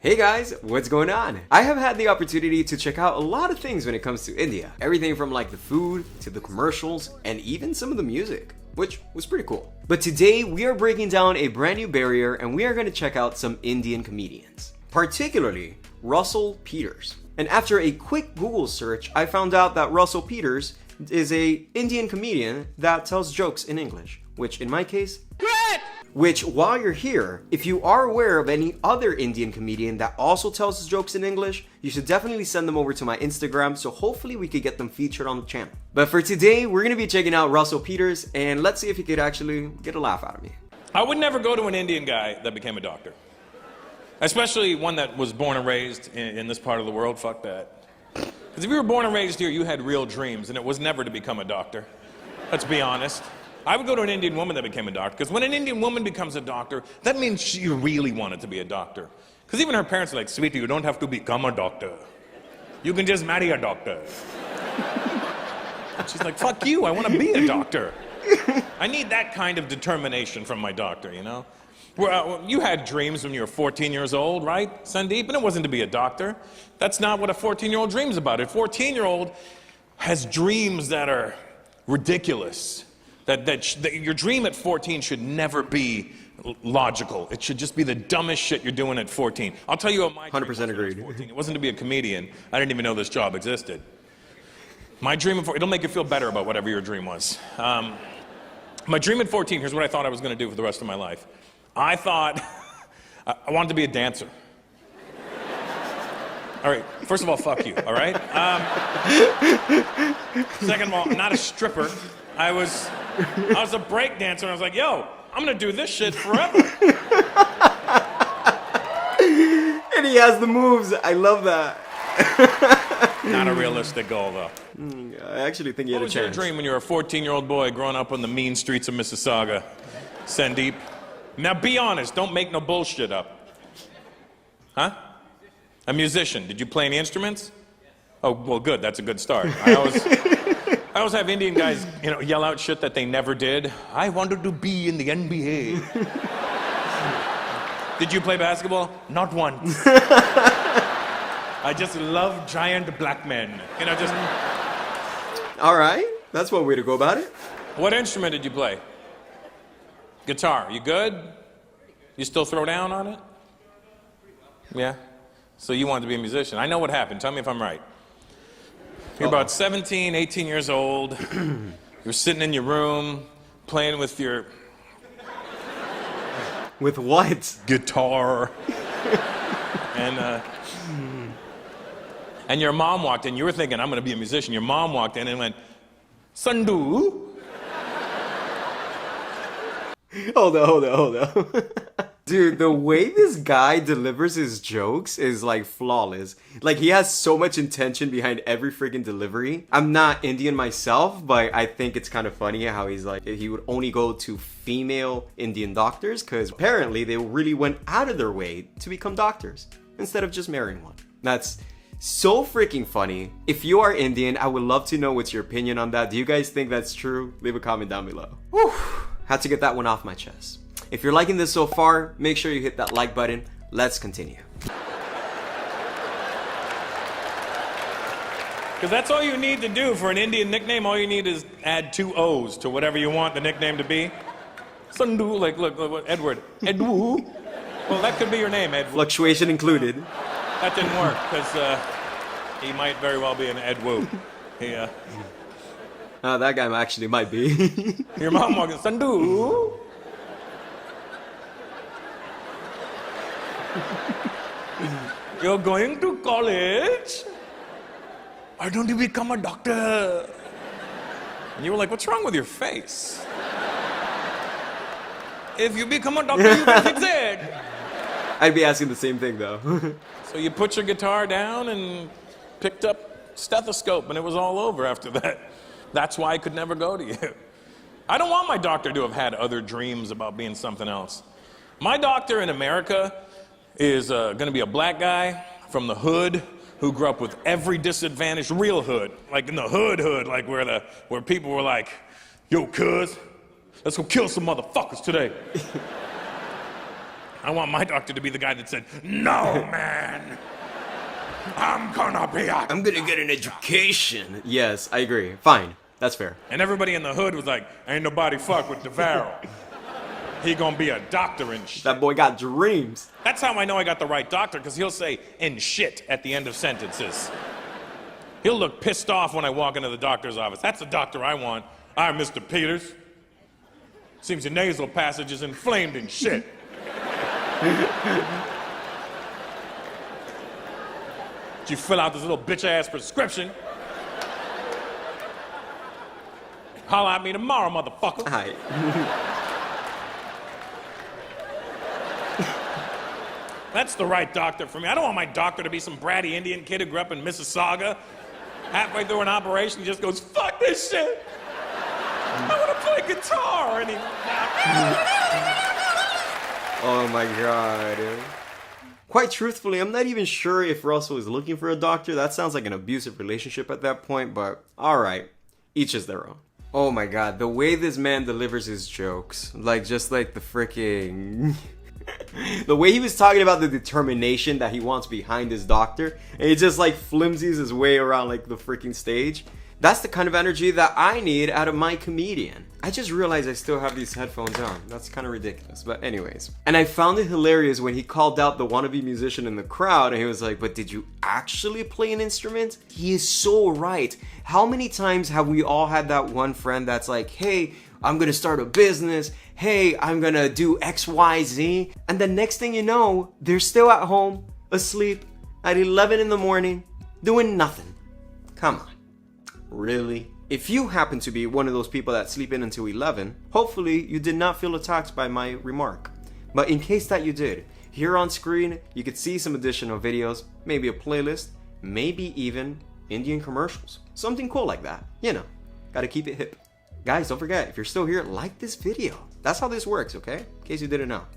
Hey guys, what's going on? I have had the opportunity to check out a lot of things when it comes to India. Everything from like the food to the commercials and even some of the music, which was pretty cool. But today we are breaking down a brand new barrier and we are going to check out some Indian comedians, particularly Russell Peters. And after a quick Google search, I found out that Russell Peters is a Indian comedian that tells jokes in English, which in my case, which, while you're here, if you are aware of any other Indian comedian that also tells jokes in English, you should definitely send them over to my Instagram, so hopefully we could get them featured on the channel. But for today, we're gonna be checking out Russell Peters, and let's see if he could actually get a laugh out of me. I would never go to an Indian guy that became a doctor. Especially one that was born and raised in this part of the world. Fuck that. Because if you were born and raised here, you had real dreams, and it was never to become a doctor. Let's be honest. I would go to an Indian woman that became a doctor, because when an Indian woman becomes a doctor, that means she really wanted to be a doctor. Because even her parents are like, sweetie, you don't have to become a doctor. You can just marry a doctor. She's like, fuck you, I want to be a doctor. I need that kind of determination from my doctor, you know? You had dreams when you were 14 years old, right, Sandeep? And it wasn't to be a doctor. That's not what a 14-year-old dreams about. A 14-year-old has dreams that are ridiculous. That your dream at 14 should never be logical. It should just be the dumbest shit you're doing at 14. I'll tell you what my dream 100% was agreed. when I was 14. It wasn't to be a comedian. I didn't even know this job existed. My dream at 14, it'll make you feel better about whatever your dream was. My dream at 14, here's what I thought I was going to do for the rest of my life. I thought I wanted to be a dancer. All right, first of all, fuck you, all right? Second of all, I'm not a stripper. I was a break dancer, and I was like, yo, I'm gonna do this shit forever. And he has the moves, I love that. Not a realistic goal, though. I actually think he had a What was your chance. dream when you were a 14-year-old boy growing up on the mean streets of Mississauga? Sandeep? Now be honest, don't make no bullshit up. Huh? A musician. Did you play any instruments? Oh, well, good, that's a good start. I always have Indian guys, you know, yell out shit that they never did. I wanted to be in the NBA. Did you play basketball? Not once. I just love giant black men. You know, just... All right, that's one way to go about it. What instrument did you play? Guitar. You good? You still throw down on it? Yeah? So you wanted to be a musician. I know what happened. Tell me if I'm right. You're about 17, 18 years old. You're sitting in your room, playing with your... With what? Guitar. And your mom walked in. You were thinking, I'm going to be a musician. Your mom walked in and went, Sandu. Hold on. Dude, the way this guy delivers his jokes is like flawless. Like he has so much intention behind every freaking delivery. I'm not Indian myself, but I think it's kind of funny how he's like, he would only go to female Indian doctors because apparently they really went out of their way to become doctors instead of just marrying one. That's so freaking funny. If you are Indian, I would love to know what's your opinion on that. Do you guys think that's true? Leave a comment down below. Whew. Had to get that one off my chest. If you're liking this so far, make sure you hit that like button. Let's continue. Because that's all you need to do for an Indian nickname. All you need is add 2 O's to whatever you want the nickname to be. Sandu, like, look, Edward. Edwu. Well, that could be your name, Edwu. Fluctuation included. That didn't work, because he might very well be an Edwu. That guy actually might be. Your mom walking, Sandu. You're going to college? Why don't you become a doctor? And you were like, what's wrong with your face? If you become a doctor, you can fix it. I'd be asking the same thing though. So you put your guitar down and picked up stethoscope and it was all over after that. That's why I could never go to you. I don't want my doctor to have had other dreams about being something else. My doctor in America is going to be a black guy from the hood who grew up with every disadvantaged real hood. Like in the hood, like where people were like, yo, cuz, let's go kill some motherfuckers today. I want my doctor to be the guy that said, "No, man. I'm gonna get an education. Yes, I agree. Fine. That's fair. And everybody in the hood was like, ain't nobody fuck with DeVaro. He gonna be a doctor and shit. That boy got dreams. That's how I know I got the right doctor, because he'll say, "and shit" at the end of sentences. He'll look pissed off when I walk into the doctor's office. That's the doctor I want. "Hi, Mr. Peters. Seems your nasal passage is inflamed and shit." You fill out this little bitch-ass prescription. Holla at me tomorrow, motherfucker. Hi. That's the right doctor for me. I don't want my doctor to be some bratty Indian kid who grew up in Mississauga. Halfway through an operation, he just goes, "Fuck this shit. I want to play guitar." And he... Oh my god. Quite truthfully, I'm not even sure if Russell is looking for a doctor. That sounds like an abusive relationship at that point, but alright. Each is their own. Oh my god, the way this man delivers his jokes. Like, just like the freaking... the way he was talking about the determination that he wants behind his doctor, and he just like flimsies his way around like the freaking stage. That's the kind of energy that I need out of my comedian. I just realized I still have these headphones on. That's kind of ridiculous, but anyways. And I found it hilarious when he called out the wannabe musician in the crowd, and he was like, "But did you actually play an instrument?" He is so right. How many times have we all had that one friend that's like, "Hey, I'm gonna start a business. Hey, I'm gonna do XYZ." And the next thing you know, they're still at home, asleep, at 11 in the morning, doing nothing. Come on. Really? If you happen to be one of those people that sleep in until 11, hopefully you did not feel attacked by my remark. But in case that you did, here on screen, you could see some additional videos, maybe a playlist, maybe even Indian commercials. Something cool like that. You know, gotta keep it hip. Guys, don't forget, if you're still here, like this video. That's how this works, okay? In case you didn't know.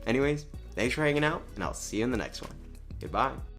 Anyways, thanks for hanging out, and I'll see you in the next one. Goodbye.